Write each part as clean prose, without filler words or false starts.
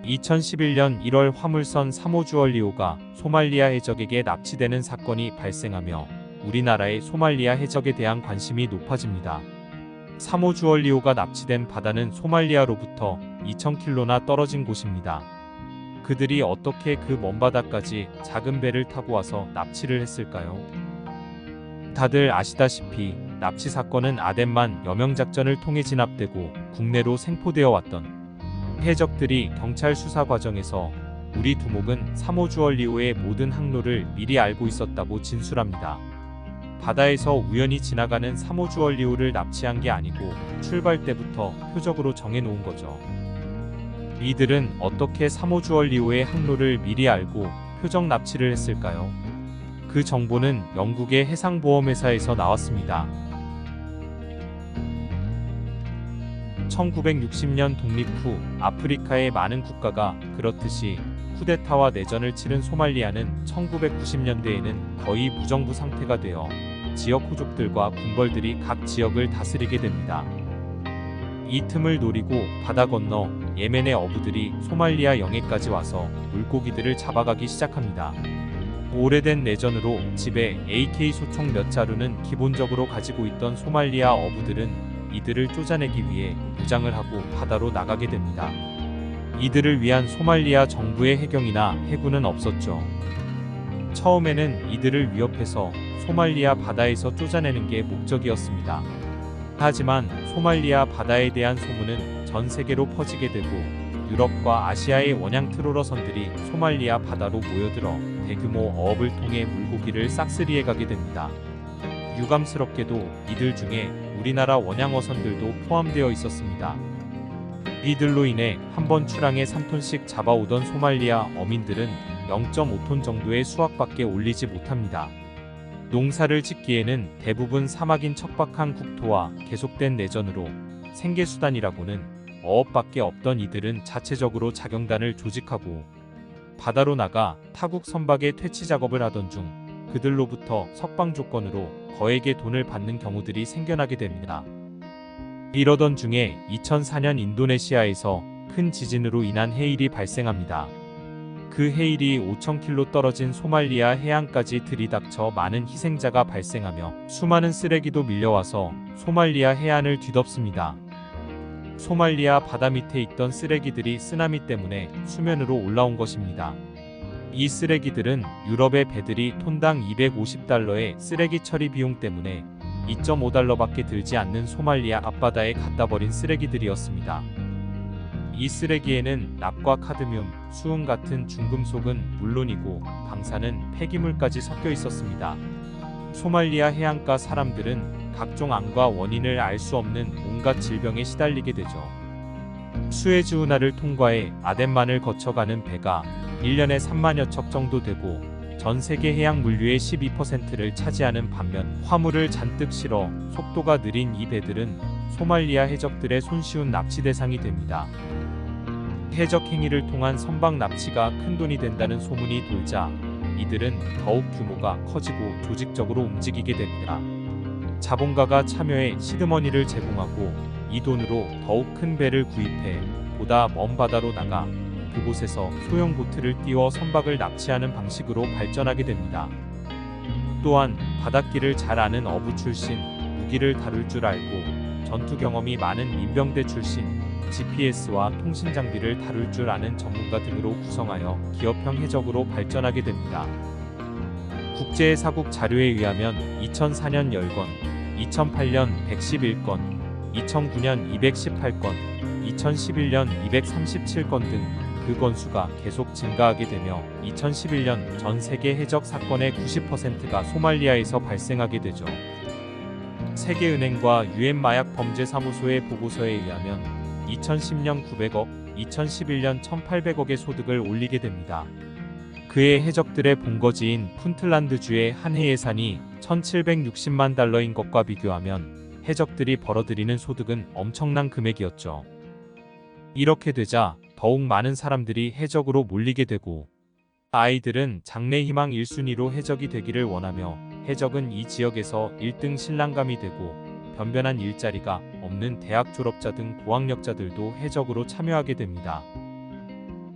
2011년 1월 화물선 3호 주얼리오가 소말리아 해적에게 납치되는 사건이 발생하며 우리나라의 소말리아 해적에 대한 관심이 높아집니다. 3호 주얼리오가 납치된 바다는 소말리아로부터 2,000km나 떨어진 곳입니다. 그들이 어떻게 그 먼 바다까지 작은 배를 타고 와서 납치를 했을까요? 다들 아시다시피 납치 사건은 아덴만 여명작전을 통해 진압되고 국내로 생포되어 왔던 해적들이 경찰 수사 과정에서 우리 두목은 3호 주얼리오의 모든 항로를 미리 알고 있었다고 진술합니다. 바다에서 우연히 지나가는 3호 주얼리오를 납치한 게 아니고 출발 때부터 표적으로 정해놓은 거죠. 이들은 어떻게 3호 주얼리오의 항로를 미리 알고 표적 납치를 했을까요? 그 정보는 영국의 해상보험회사에서 나왔습니다. 1960년 독립 후 아프리카의 많은 국가가 그렇듯이 쿠데타와 내전을 치른 소말리아는 1990년대에는 거의 무정부 상태가 되어 지역 호족들과 군벌들이 각 지역을 다스리게 됩니다. 이 틈을 노리고 바다 건너 예멘의 어부들이 소말리아 영해까지 와서 물고기들을 잡아가기 시작합니다. 오래된 내전으로 집에 AK 소총 몇 자루는 기본적으로 가지고 있던 소말리아 어부들은 이들을 쫓아내기 위해 무장을 하고 바다로 나가게 됩니다. 이들을 위한 소말리아 정부의 해경이나 해군은 없었죠. 처음에는 이들을 위협해서 소말리아 바다에서 쫓아내는 게 목적이었습니다. 하지만 소말리아 바다에 대한 소문은 전 세계로 퍼지게 되고 유럽과 아시아의 원양 트롤러선들이 소말리아 바다로 모여들어 대규모 어업을 통해 물고기를 싹쓸이해 가게 됩니다. 유감스럽게도 이들 중에 우리나라 원양어선들도 포함되어 있었습니다. 이들로 인해 한 번 출항에 3톤씩 잡아오던 소말리아 어민들은 0.5톤 정도의 수확밖에 올리지 못합니다. 농사를 짓기에는 대부분 사막인 척박한 국토와 계속된 내전으로 생계수단이라고는 어업밖에 없던 이들은 자체적으로 자경단을 조직하고 바다로 나가 타국 선박의 퇴치 작업을 하던 중 그들로부터 석방 조건으로 거액의 돈을 받는 경우들이 생겨나게 됩니다. 이러던 중에 2004년 인도네시아에서 큰 지진으로 인한 해일이 발생합니다. 그 해일이 5,000km 떨어진 소말리아 해안까지 들이닥쳐 많은 희생자가 발생하며 수많은 쓰레기도 밀려와서 소말리아 해안을 뒤덮습니다. 소말리아 바다 밑에 있던 쓰레기들이 쓰나미 때문에 수면으로 올라온 것입니다. 이 쓰레기들은 유럽의 배들이 톤당 250달러의 쓰레기 처리 비용 때문에 2.5달러밖에 들지 않는 소말리아 앞바다에 갖다 버린 쓰레기들이었습니다. 이 쓰레기에는 납과 카드뮴, 수은 같은 중금속은 물론이고 방사능, 폐기물까지 섞여 있었습니다. 소말리아 해안가 사람들은 각종 암과 원인을 알 수 없는 온갖 질병에 시달리게 되죠. 수에즈 운하를 통과해 아덴만을 거쳐가는 배가 1년에 3만여 척 정도 되고 전 세계 해양 물류의 12%를 차지하는 반면 화물을 잔뜩 실어 속도가 느린 이 배들은 소말리아 해적들의 손쉬운 납치 대상이 됩니다. 해적 행위를 통한 선박 납치가 큰돈이 된다는 소문이 돌자 이들은 더욱 규모가 커지고 조직적으로 움직이게 됩니다. 자본가가 참여해 시드머니를 제공하고 이 돈으로 더욱 큰 배를 구입해 보다 먼 바다로 나가 그곳에서 소형 보트를 띄워 선박을 납치하는 방식으로 발전하게 됩니다. 또한 바닷길을 잘 아는 어부 출신, 무기를 다룰 줄 알고 전투 경험이 많은 민병대 출신, GPS와 통신 장비를 다룰 줄 아는 전문가 등으로 구성하여 기업형 해적으로 발전하게 됩니다. 국제사국 자료에 의하면 2004년 10건, 2008년 111건, 2009년 218건, 2011년 237건 등 그 건수가 계속 증가하게 되며 2011년 전 세계 해적 사건의 90%가 소말리아에서 발생하게 되죠. 세계은행과 유엔 마약범죄사무소의 보고서에 의하면 2010년 900억, 2011년 1800억의 소득을 올리게 됩니다. 그의 해적들의 본거지인 푼틀란드주의 한 해 예산이 1760만 달러인 것과 비교하면 해적들이 벌어들이는 소득은 엄청난 금액이었죠. 이렇게 되자 더욱 많은 사람들이 해적으로 몰리게 되고 아이들은 장래희망 1순위로 해적이 되기를 원하며 해적은 이 지역에서 1등 신랑감이 되고 변변한 일자리가 없는 대학 졸업자 등 고학력자들도 해적으로 참여하게 됩니다.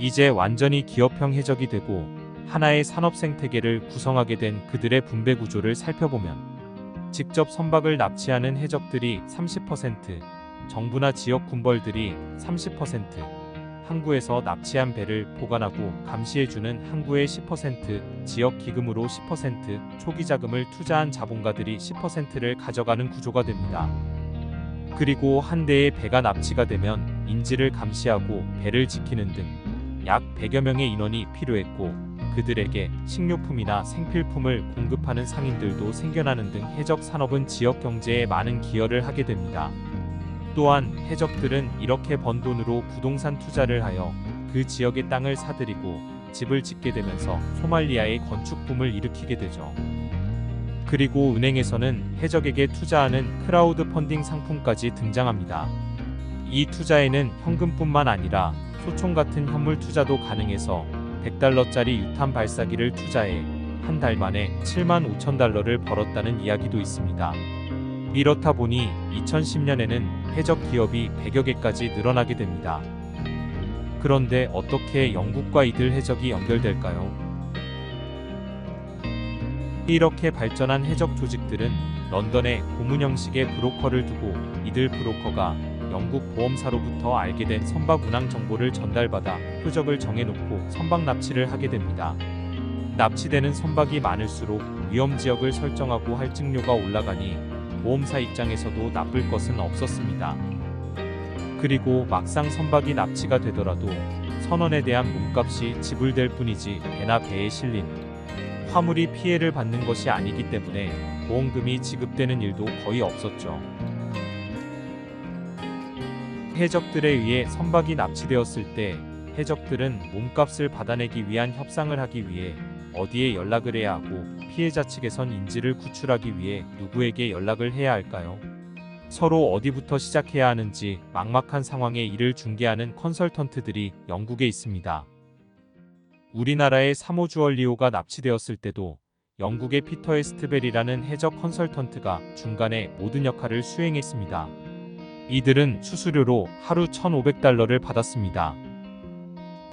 이제 완전히 기업형 해적이 되고 하나의 산업 생태계를 구성하게 된 그들의 분배 구조를 살펴보면 직접 선박을 납치하는 해적들이 30%, 정부나 지역 군벌들이 30%, 항구에서 납치한 배를 보관하고 감시해주는 항구의 10%, 지역 기금으로 10%, 초기 자금을 투자한 자본가들이 10%를 가져가는 구조가 됩니다. 그리고 한 대의 배가 납치가 되면 인지를 감시하고 배를 지키는 등 약 100여 명의 인원이 필요했고 그들에게 식료품이나 생필품을 공급하는 상인들도 생겨나는 등 해적 산업은 지역 경제에 많은 기여를 하게 됩니다. 또한 해적들은 이렇게 번 돈으로 부동산 투자를 하여 그 지역의 땅을 사들이고 집을 짓게 되면서 소말리아의 건축 붐을 일으키게 되죠. 그리고 은행에서는 해적에게 투자하는 크라우드 펀딩 상품까지 등장합니다. 이 투자에는 현금뿐만 아니라 소총 같은 현물 투자도 가능해서 $100짜리 유탄 발사기를 투자해 한 달 만에 $75,000를 벌었다는 이야기도 있습니다. 이렇다 보니 2010년에는 해적 기업이 100여 개까지 늘어나게 됩니다. 그런데 어떻게 영국과 이들 해적이 연결될까요? 이렇게 발전한 해적 조직들은 런던에 고문 형식의 브로커를 두고 이들 브로커가 영국 보험사로부터 알게 된 선박 운항 정보를 전달받아 표적을 정해놓고 선박 납치를 하게 됩니다. 납치되는 선박이 많을수록 위험 지역을 설정하고 할증료가 올라가니 보험사 입장에서도 나쁠 것은 없었습니다. 그리고 막상 선박이 납치가 되더라도 선원에 대한 몸값이 지불될 뿐이지 배나 배에 실린 화물이 피해를 받는 것이 아니기 때문에 보험금이 지급되는 일도 거의 없었죠. 해적들에 의해 선박이 납치되었을 때 해적들은 몸값을 받아내기 위한 협상을 하기 위해 어디에 연락을 해야 하고 피해자 측에선 인지를 구출하기 위해 누구에게 연락을 해야 할까요? 서로 어디부터 시작해야 하는지 막막한 상황에 이를 중개하는 컨설턴트들이 영국에 있습니다. 우리나라의 사모 주얼리오가 납치되었을 때도 영국의 피터 에스트벨이라는 해적 컨설턴트가 중간에 모든 역할을 수행했습니다. 이들은 수수료로 하루 $1,500를 받았습니다.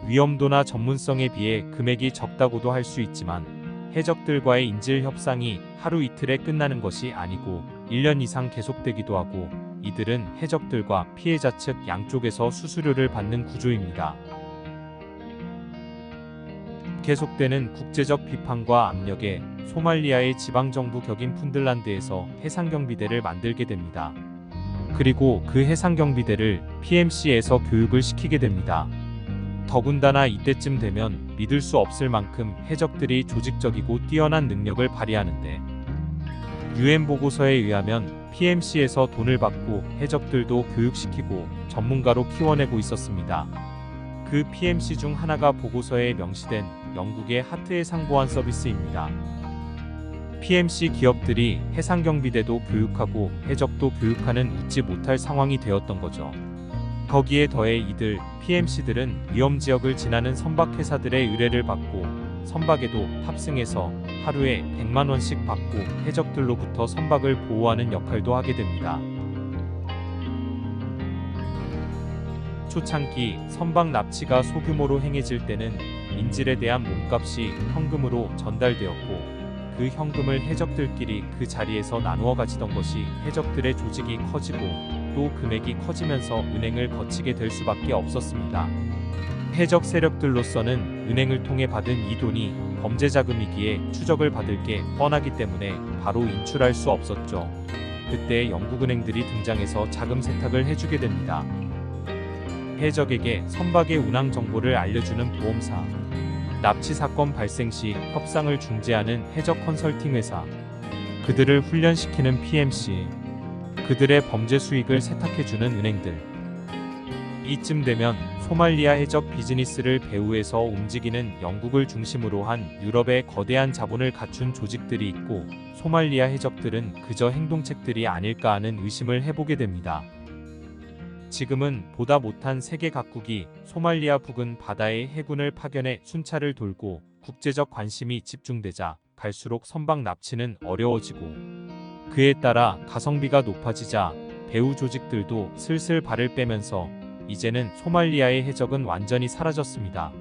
위험도나 전문성에 비해 금액이 적다고도 할 수 있지만 해적들과의 인질 협상이 하루 이틀에 끝나는 것이 아니고 1년 이상 계속되기도 하고 이들은 해적들과 피해자 측 양쪽에서 수수료를 받는 구조입니다. 계속되는 국제적 비판과 압력에 소말리아의 지방정부 격인 푼들란드에서 해상경비대를 만들게 됩니다. 그리고 그 해상경비대를 PMC에서 교육을 시키게 됩니다. 더군다나 이때쯤 되면 믿을 수 없을 만큼 해적들이 조직적이고 뛰어난 능력을 발휘하는데 UN 보고서에 의하면 PMC에서 돈을 받고 해적들도 교육시키고 전문가로 키워내고 있었습니다. 그 PMC 중 하나가 보고서에 명시된 영국의 하트해상보안 서비스입니다. PMC 기업들이 해상경비대도 교육하고 해적도 교육하는 웃지 못할 상황이 되었던 거죠. 거기에 더해 이들 PMC들은 위험지역을 지나는 선박회사들의 의뢰를 받고 선박에도 탑승해서 하루에 100만 원씩 받고 해적들로부터 선박을 보호하는 역할도 하게 됩니다. 초창기 선박 납치가 소규모로 행해질 때는 인질에 대한 몸값이 현금으로 전달되었고 그 현금을 해적들끼리 그 자리에서 나누어 가지던 것이 해적들의 조직이 커지고 또 금액이 커지면서 은행을 거치게 될 수밖에 없었습니다. 해적 세력들로서는 은행을 통해 받은 이 돈이 범죄 자금이기에 추적을 받을 게 뻔하기 때문에 바로 인출할 수 없었죠. 그때 영국은행들이 등장해서 자금 세탁을 해주게 됩니다. 해적에게 선박의 운항 정보를 알려주는 보험사, 납치 사건 발생 시 협상을 중재하는 해적 컨설팅 회사, 그들을 훈련시키는 PMC, 그들의 범죄 수익을 세탁해주는 은행들. 이쯤 되면 소말리아 해적 비즈니스를 배후에서 움직이는 영국을 중심으로 한 유럽의 거대한 자본을 갖춘 조직들이 있고 소말리아 해적들은 그저 행동책들이 아닐까 하는 의심을 해보게 됩니다. 지금은 보다 못한 세계 각국이 소말리아 부근 바다에 해군을 파견해 순찰을 돌고 국제적 관심이 집중되자 갈수록 선박 납치는 어려워지고 그에 따라 가성비가 높아지자 배후 조직들도 슬슬 발을 빼면서 이제는 소말리아의 해적은 완전히 사라졌습니다.